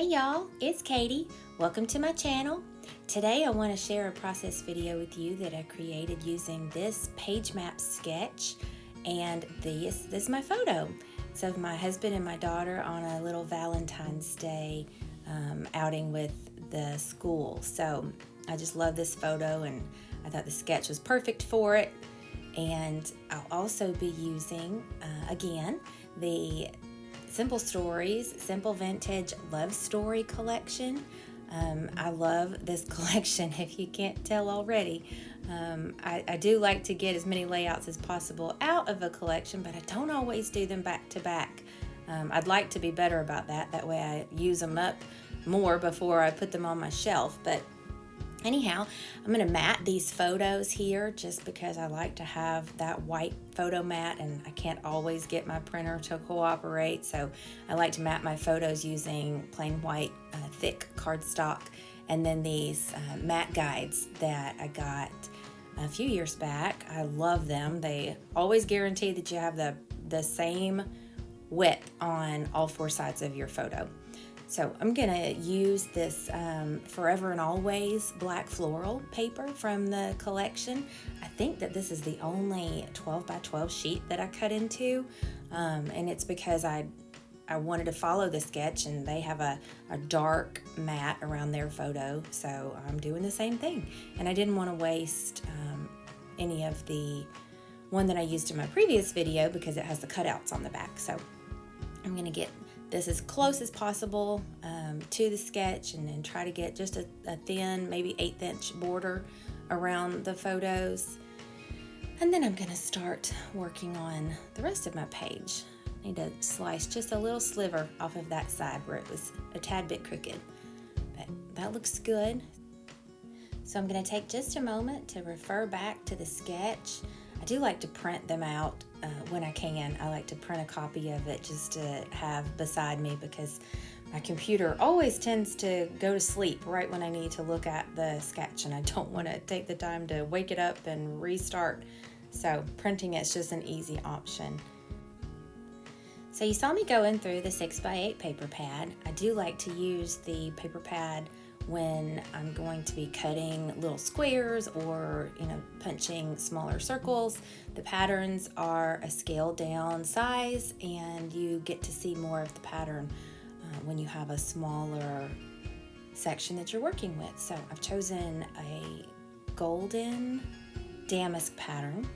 Hey y'all, it's Katie. Welcome to my channel. Today I want to share a process video with you that I created using this page map sketch, and this is my photo. It's of my husband and my daughter on a little Valentine's Day outing with the school. So I just love this photo and I thought the sketch was perfect for it. And I'll also be using, again, the Simple Stories, Simple Vintage Love Story collection. I love this collection, if you can't tell already. I do like to get as many layouts as possible out of a collection, but I don't always do them back to back. I'd like to be better about that. That way I use them up more before I put them on my shelf. But anyhow, I'm going to mat these photos here just because I like to have that white photo mat, and I can't always get my printer to cooperate, so I like to mat my photos using plain white thick cardstock. And then these mat guides that I got a few years back, I love them. They always guarantee that you have the same width on all four sides of your photo. So I'm gonna use this Forever and Always black floral paper from the collection. I think that this is the only 12 by 12 sheet that I cut into, and it's because I wanted to follow the sketch, and they have a dark mat around their photo, so I'm doing the same thing. And I didn't want to waste any of the one that I used in my previous video because it has the cutouts on the back. So I'm gonna get this as close as possible to the sketch, and then try to get just a thin, maybe 1/8 inch border around the photos. And then I'm gonna start working on the rest of my page. I need to slice just a little sliver off of that side where it was a tad bit crooked, but that looks good. So I'm gonna take just a moment to refer back to the sketch. I do like to print them out when I can. I like to print a copy of it just to have beside me, because my computer always tends to go to sleep right when I need to look at the sketch, and I don't want to take the time to wake it up and restart. So printing it's just an easy option. So you saw me going through the 6x8 paper pad. I do like to use the paper pad when I'm going to be cutting little squares or, punching smaller circles. The patterns are a scaled down size, and you get to see more of the pattern when you have a smaller section that you're working with. So I've chosen a golden damask pattern,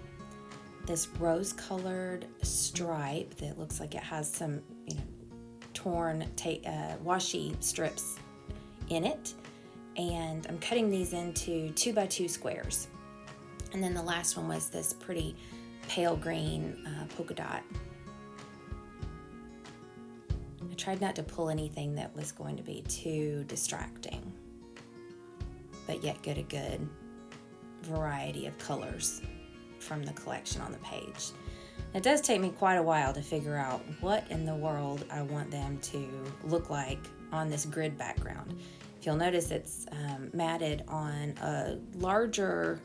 this rose-colored stripe that looks like it has some, torn washi strips in it, and I'm cutting these into 2x2 squares. And then the last one was this pretty pale green polka dot. I tried not to pull anything that was going to be too distracting, but yet get a good variety of colors from the collection on the page. It does take me quite a while to figure out what in the world I want them to look like on this grid background. If you'll notice, it's matted on a larger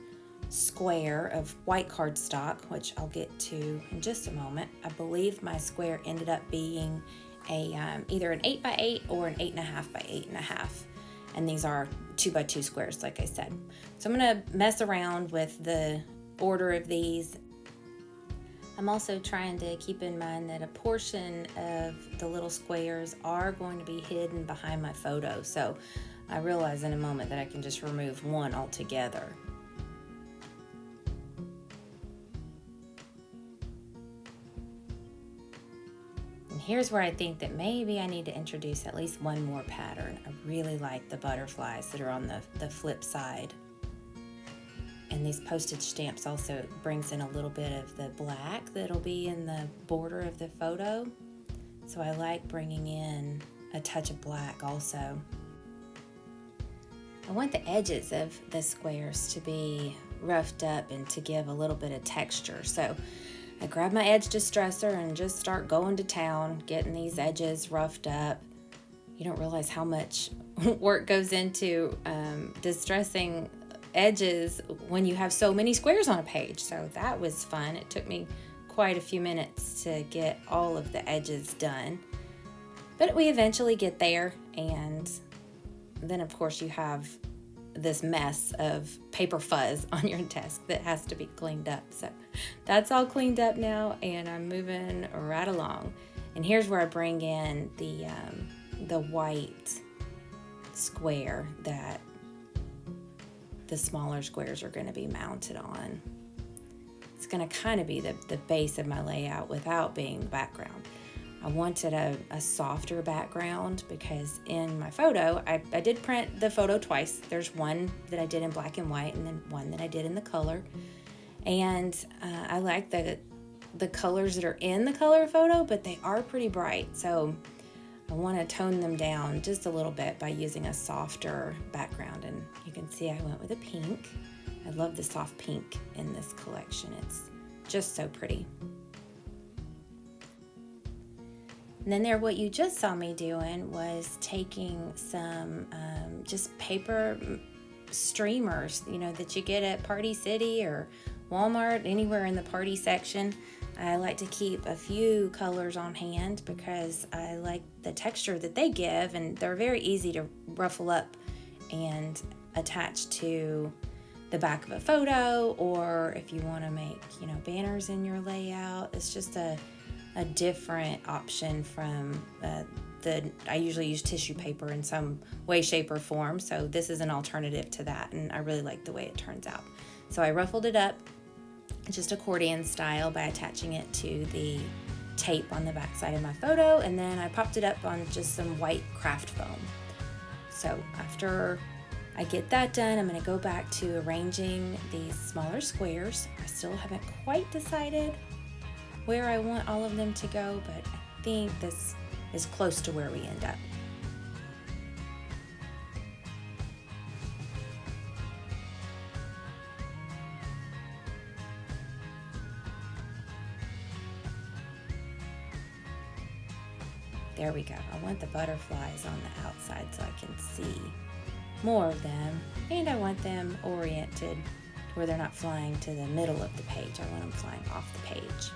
square of white cardstock, which I'll get to in just a moment. I believe my square ended up being either an 8x8 or an 8.5 by 8.5. And these are 2x2 squares, like I said. So I'm gonna mess around with the order of these. I'm also trying to keep in mind that a portion of the little squares are going to be hidden behind my photo. So I realize in a moment that I can just remove one altogether. And here's where I think that maybe I need to introduce at least one more pattern. I really like the butterflies that are on the flip side. And these postage stamps also brings in a little bit of the black that'll be in the border of the photo. So I like bringing in a touch of black also. I want the edges of the squares to be roughed up and to give a little bit of texture. So I grab my edge distresser and just start going to town, getting these edges roughed up. You don't realize how much work goes into distressing edges when you have so many squares on a page. So that was fun. It took me quite a few minutes to get all of the edges done. But we eventually get there, and then of course you have this mess of paper fuzz on your desk that has to be cleaned up. So that's all cleaned up now, and I'm moving right along. And here's where I bring in the white square that the smaller squares are going to be mounted on. It's going to kind of be the base of my layout without being the background. I wanted a softer background because in my photo, I did print the photo twice. There's one that I did in black and white, and then one that I did in the color. And I like the colors that are in the color photo, but they are pretty bright. So I want to tone them down just a little bit by using a softer background. And you can see I went with a pink. I love the soft pink in this collection. It's just so pretty. And then there, what you just saw me doing was taking some just paper streamers, that you get at Party City or Walmart, anywhere in the party section. I like to keep a few colors on hand because I like the texture that they give, and they're very easy to ruffle up and attach to the back of a photo, or if you want to make, banners in your layout. It's just a different option from I usually use tissue paper in some way, shape, or form. So this is an alternative to that, and I really like the way it turns out. So I ruffled it up just accordion style by attaching it to the tape on the back side of my photo, and then I popped it up on just some white craft foam. So after I get that done, I'm going to go back to arranging these smaller squares. I still haven't quite decided where I want all of them to go, but I think this is close to where we end up. There we go. I want the butterflies on the outside so I can see more of them, and I want them oriented where they're not flying to the middle of the page. I want them flying off the page.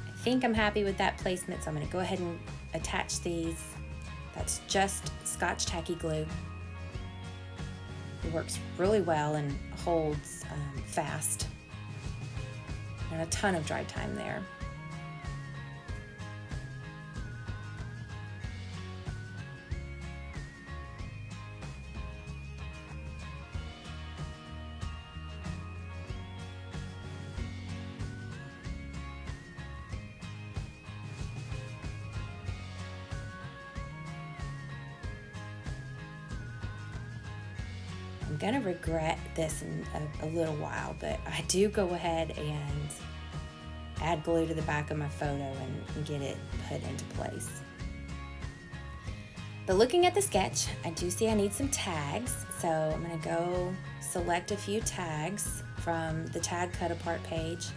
I think I'm happy with that placement, so I'm going to go ahead and attach these. That's just Scotch tacky glue. It works really well and holds fast. And a ton of dry time there. I'm gonna regret this in a little while, but I do go ahead and add glue to the back of my photo and get it put into place. But looking at the sketch, I do see I need some tags, so I'm gonna go select a few tags from the tag cut apart page.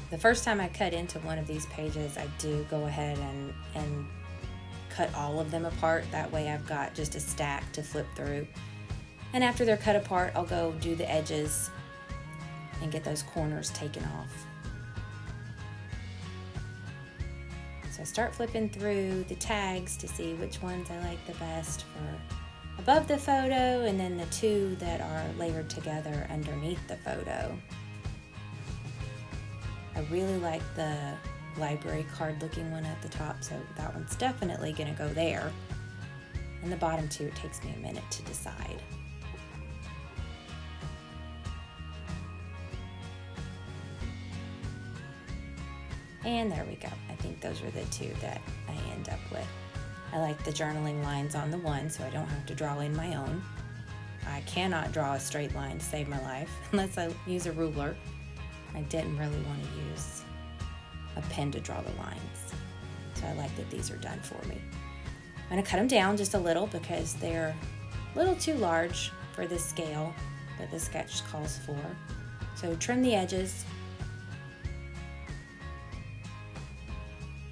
The first time I cut into one of these pages, I do go ahead and cut all of them apart. That way I've got just a stack to flip through. And after they're cut apart, I'll go do the edges and get those corners taken off. So I start flipping through the tags to see which ones I like the best for above the photo, and then the two that are layered together underneath the photo. I really like the library card looking one at the top, so that one's definitely gonna go there. And the bottom two, it takes me a minute to decide. And there we go. I think those are the two that I end up with. I like the journaling lines on the one, so I don't have to draw in my own. I cannot draw a straight line to save my life unless I use a ruler. I didn't really want to use a pen to draw the lines, so I like that these are done for me. I'm going to cut them down just a little because they're a little too large for the scale that the sketch calls for. So trim the edges.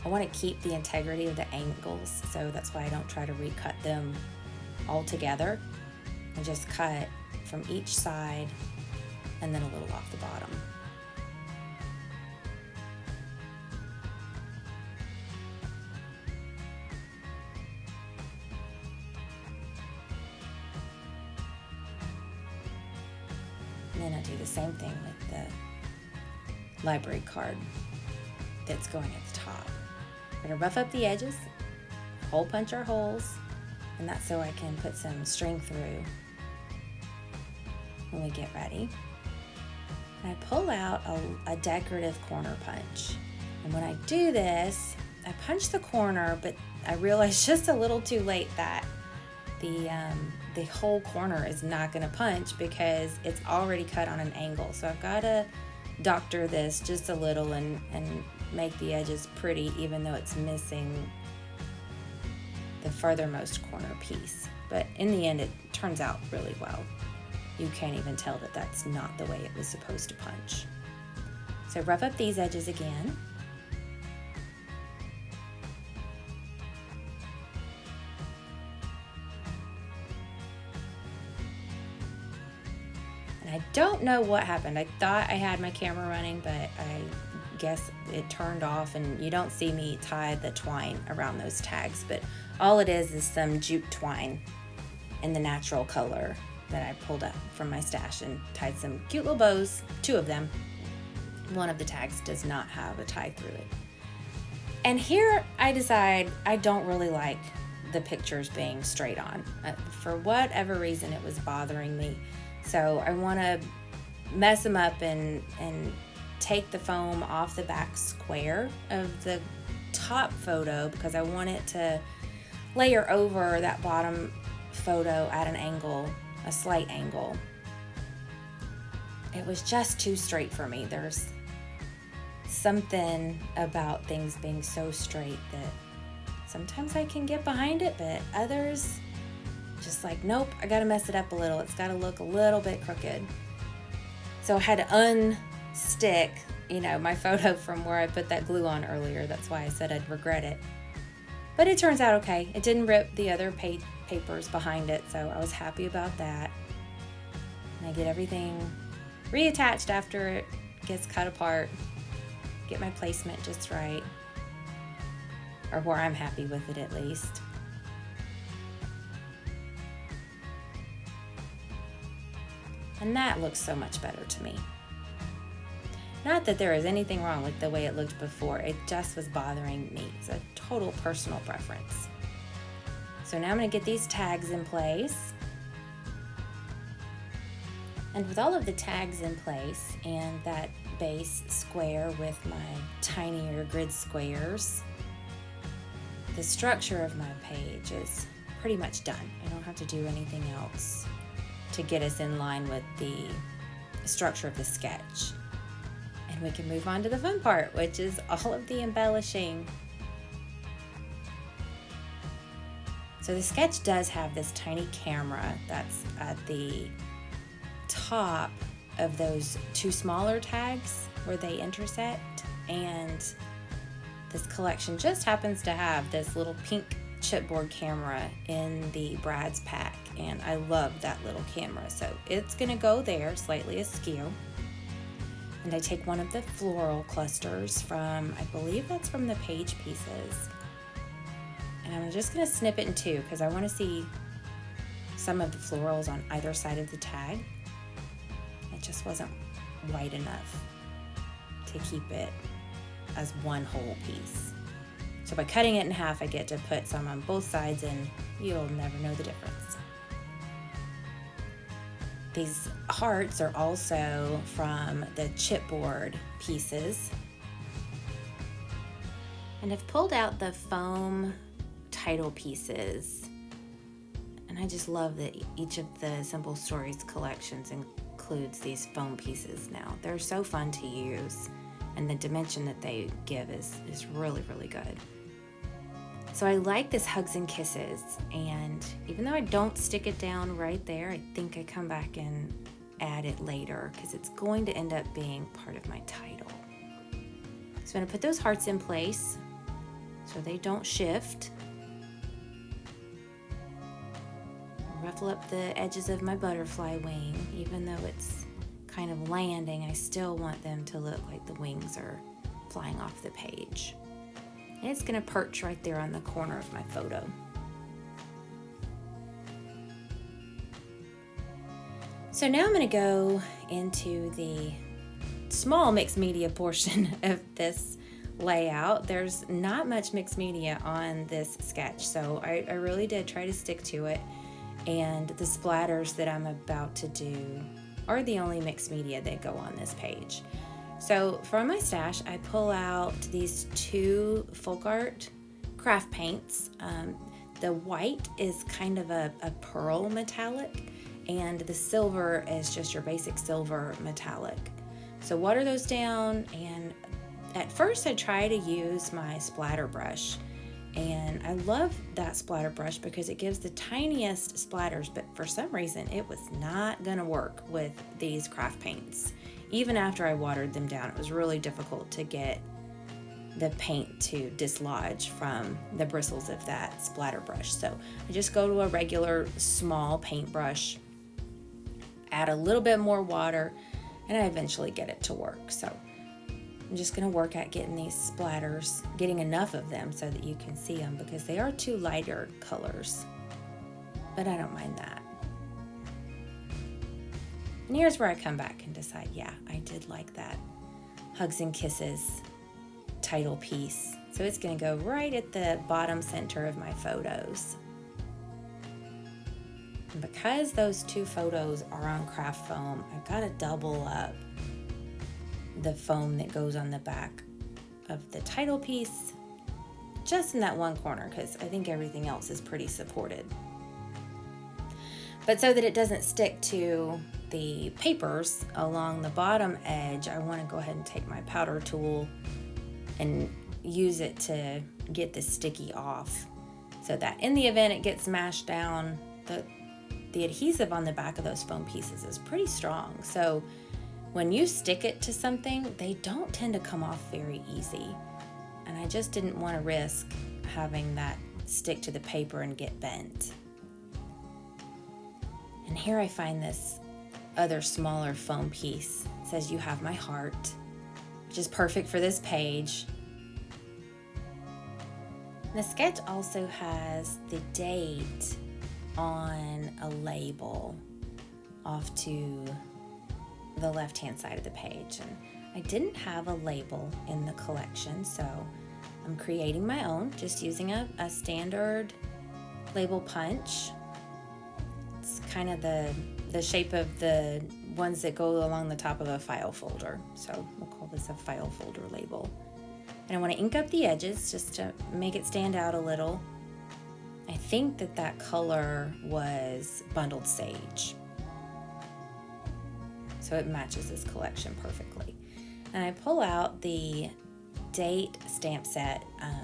I want to keep the integrity of the angles, so that's why I don't try to recut them all together. I just cut from each side and then a little off the bottom. then I'll do the same thing with the library card that's going at the top. We're going to rough up the edges, hole punch our holes, and that's so I can put some string through when we get ready. And I pull out a decorative corner punch. And when I do this, I punch the corner, but I realize just a little too late that the whole corner is not going to punch because it's already cut on an angle. So I've got to doctor this just a little and make the edges pretty, even though it's missing the furthermost corner piece. But in the end, it turns out really well. You can't even tell that that's not the way it was supposed to punch. So rough up these edges again. And I don't know what happened. I thought I had my camera running, but I guess it turned off, and you don't see me tie the twine around those tags, but all it is some jute twine in the natural color that I pulled up from my stash and tied some cute little bows, 2 of them. One of the tags does not have a tie through it. And here I decide I don't really like the pictures being straight on. For whatever reason, it was bothering me. So I want to mess them up and take the foam off the back square of the top photo because I want it to layer over that bottom photo at an angle, a slight angle. It was just too straight for me. There's something about things being so straight that sometimes I can get behind it, but others just like, nope, I gotta mess it up a little. It's gotta look a little bit crooked. So I had to unstick, my photo from where I put that glue on earlier. That's why I said I'd regret it. But it turns out okay. It didn't rip the other papers behind it, so I was happy about that. And I get everything reattached after it gets cut apart. Get my placement just right, or where I'm happy with it at least. And that looks so much better to me. Not that there is anything wrong with the way it looked before, it just was bothering me. It's a total personal preference. So now I'm going to get these tags in place. And with all of the tags in place and that base square with my tinier grid squares, the structure of my page is pretty much done. I don't have to do anything else to get us in line with the structure of the sketch. And we can move on to the fun part, which is all of the embellishing. So the sketch does have this tiny camera that's at the top of those 2 smaller tags where they intersect, and this collection just happens to have this little pink chipboard camera in the Brad's pack, and I love that little camera, so it's gonna go there slightly askew. And I take one of the floral clusters from, I believe that's from the page pieces, and I'm just gonna snip it in 2 because I want to see some of the florals on either side of the tag. It just wasn't wide enough to keep it as one whole piece. So by cutting it in half, I get to put some on both sides, and you'll never know the difference. These hearts are also from the chipboard pieces. And I've pulled out the foam title pieces. And I just love that each of the Simple Stories collections includes these foam pieces now. They're so fun to use, and the dimension that they give is really, really good. So I like this Hugs and Kisses, and even though I don't stick it down right there, I think I come back and add it later because it's going to end up being part of my title. So I'm going to put those hearts in place so they don't shift. Ruffle up the edges of my butterfly wing. Even though it's kind of landing, I still want them to look like the wings are flying off the page. And it's going to perch right there on the corner of my photo. So now I'm going to go into the small mixed media portion of this layout. There's not much mixed media on this sketch, so I really did try to stick to it, and the splatters that I'm about to do are the only mixed media that go on this page. So from my stash, I pull out these two folk art craft paints. The white is kind of a pearl metallic, and the silver is just your basic silver metallic. So water those down, and at first I try to use my splatter brush, and I love that splatter brush because it gives the tiniest splatters, but for some reason it was not gonna work with these craft paints. Even after I watered them down, it was really difficult to get the paint to dislodge from the bristles of that splatter brush. So I just go to a regular small paintbrush, add a little bit more water, and I eventually get it to work. So I'm just gonna work at getting these splatters, getting enough of them so that you can see them, because they are two lighter colors, but I don't mind that. And here's where I come back and decide, yeah, I did like that Hugs and Kisses title piece. So it's gonna go right at the bottom center of my photos. And because those two photos are on craft foam, I've got to double up the foam that goes on the back of the title piece, just in that one corner, because I think everything else is pretty supported. But so that it doesn't stick to the papers along the bottom edge, I want to go ahead and take my powder tool and use it to get the sticky off, so that in the event it gets mashed down, the adhesive on the back of those foam pieces is pretty strong. So when you stick it to something, they don't tend to come off very easy. And I just didn't want to risk having that stick to the paper and get bent. And here I find this other smaller foam piece. It says, "You have my heart," which is perfect for this page. The sketch also has the date on a label off to the left-hand side of the page. And I didn't have a label in the collection, so I'm creating my own, just using a standard label punch. It's kind of the shape of the ones that go along the top of a file folder. So we'll call this a file folder label. And I want to ink up the edges just to make it stand out a little. I think that color was bundled sage, so it matches this collection perfectly. And I pull out the date stamp set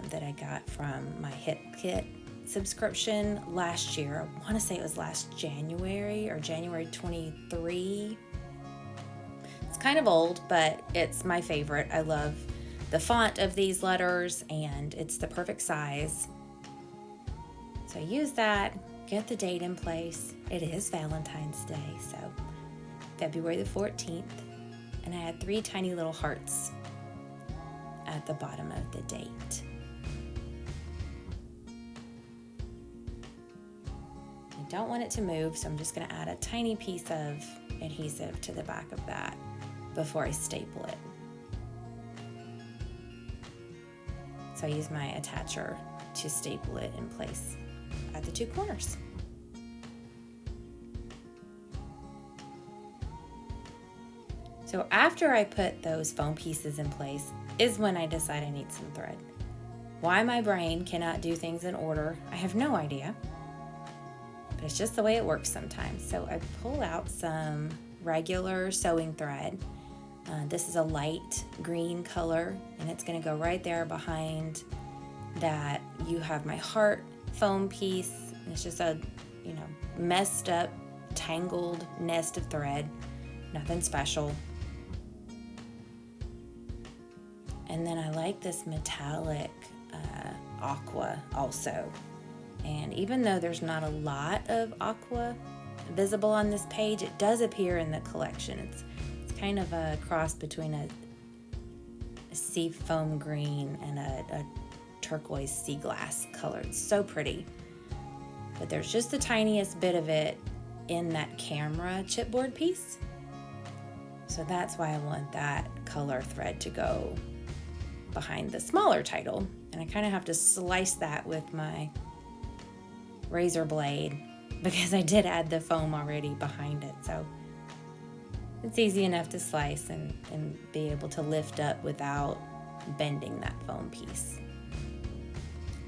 that I got from my Hit Kit subscription last year. I want to say it was last January or January 23. It's kind of old, but it's my favorite. I love the font of these letters, and it's the perfect size. So I use that, get the date in place. It is Valentine's Day, so February the 14th. And I had 3 tiny little hearts at the bottom of the date. I don't want it to move, so I'm just going to add a tiny piece of adhesive to the back of that before I staple it. So I use my attacher to staple it in place at the 2 corners. So after I put those foam pieces in place is when I decide I need some thread. Why my brain cannot do things in order, I have no idea, but it's just the way it works sometimes. So I pull out some regular sewing thread. This is a light green color, and it's going to go right there behind that You Have My Heart foam piece. And it's just a, messed up, tangled nest of thread. Nothing special. And then I like this metallic aqua also. And even though there's not a lot of aqua visible on this page, it does appear in the collection. It's kind of a cross between a sea foam green and a turquoise sea glass color. It's so pretty. But there's just the tiniest bit of it in that camera chipboard piece. So that's why I want that color thread to go behind the smaller title. And I kind of have to slice that with my razor blade because I did add the foam already behind it. So it's easy enough to slice and be able to lift up without bending that foam piece.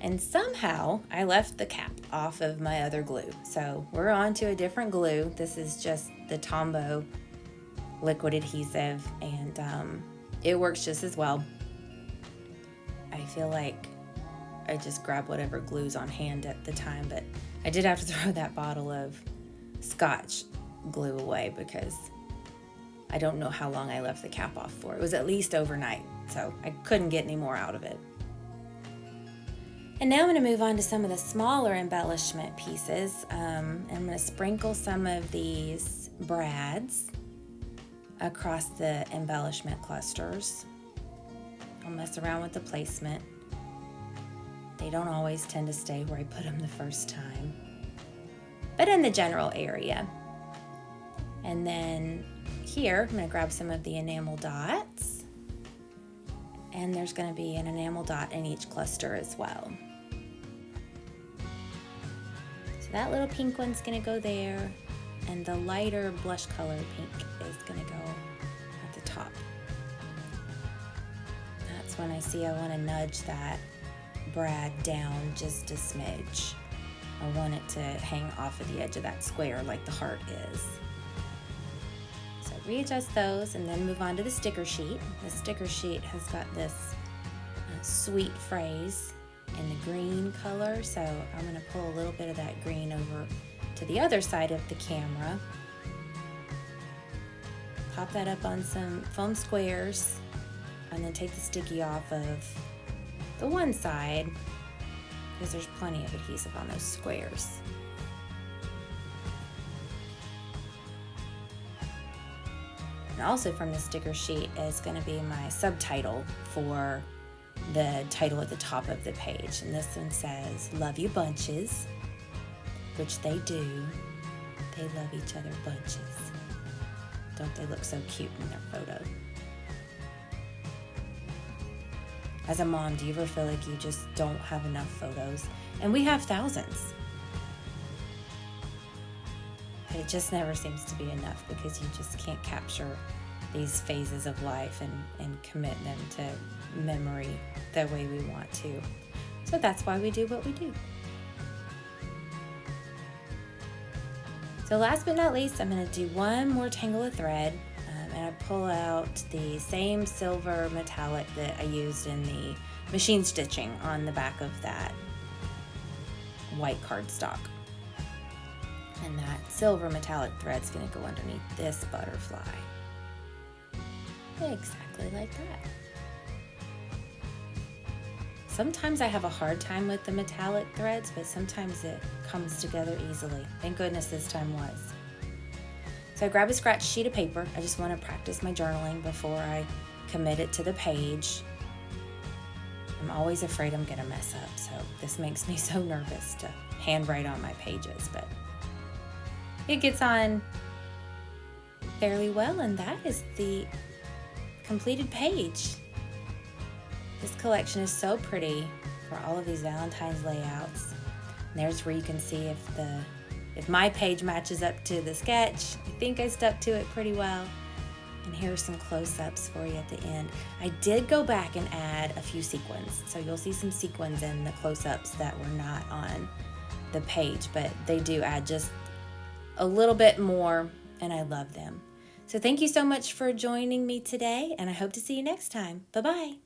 And somehow I left the cap off of my other glue. So we're on to a different glue. This is just the Tombow liquid adhesive, and it works just as well. I feel like I just grabbed whatever glue's on hand at the time, but I did have to throw that bottle of Scotch glue away because I don't know how long I left the cap off for. It was at least overnight, so I couldn't get any more out of it. And now I'm going to move on to some of the smaller embellishment pieces. I'm going to sprinkle some of these brads across the embellishment clusters. I'll mess around with the placement. They don't always tend to stay where I put them the first time, but in the general area. And then here, I'm going to grab some of the enamel dots, and there's going to be an enamel dot in each cluster as well. So that little pink one's going to go there, and the lighter blush color pink is going to go at the top. That's when I see I want to nudge that brad down just a smidge. I want it to hang off of the edge of that square like the heart is. So readjust those and then move on to the sticker sheet. The sticker sheet has got this sweet phrase in the green color, so I'm going to pull a little bit of that green over to the other side of the camera. Pop that up on some foam squares and then take the sticky off of the one side because there's plenty of adhesive on those squares. And also from the sticker sheet is going to be my subtitle for the title at the top of the page. And this one says, "Love you bunches," which they do. They love each other bunches. Don't they look so cute in their photo? As a mom, do you ever feel like you just don't have enough photos? And we have thousands. But it just never seems to be enough because you just can't capture these phases of life and commit them to memory the way we want to. So that's why we do what we do. So last but not least, I'm going to do one more tangle of thread. And I pull out the same silver metallic that I used in the machine stitching on the back of that white cardstock. And that silver metallic thread's going to go underneath this butterfly. Exactly like that. Sometimes I have a hard time with the metallic threads, but sometimes it comes together easily. Thank goodness this time was. So I grab a scratch sheet of paper. I just want to practice my journaling before I commit it to the page. I'm always afraid I'm going to mess up, so this makes me so nervous to handwrite on my pages, but it gets on fairly well, and that is the completed page. This collection is so pretty for all of these Valentine's layouts. And there's where you can see if my page matches up to the sketch. I think I stuck to it pretty well. And here are some close-ups for you at the end. I did go back and add a few sequins. So you'll see some sequins in the close-ups that were not on the page, but they do add just a little bit more, and I love them. So thank you so much for joining me today, and I hope to see you next time. Bye-bye.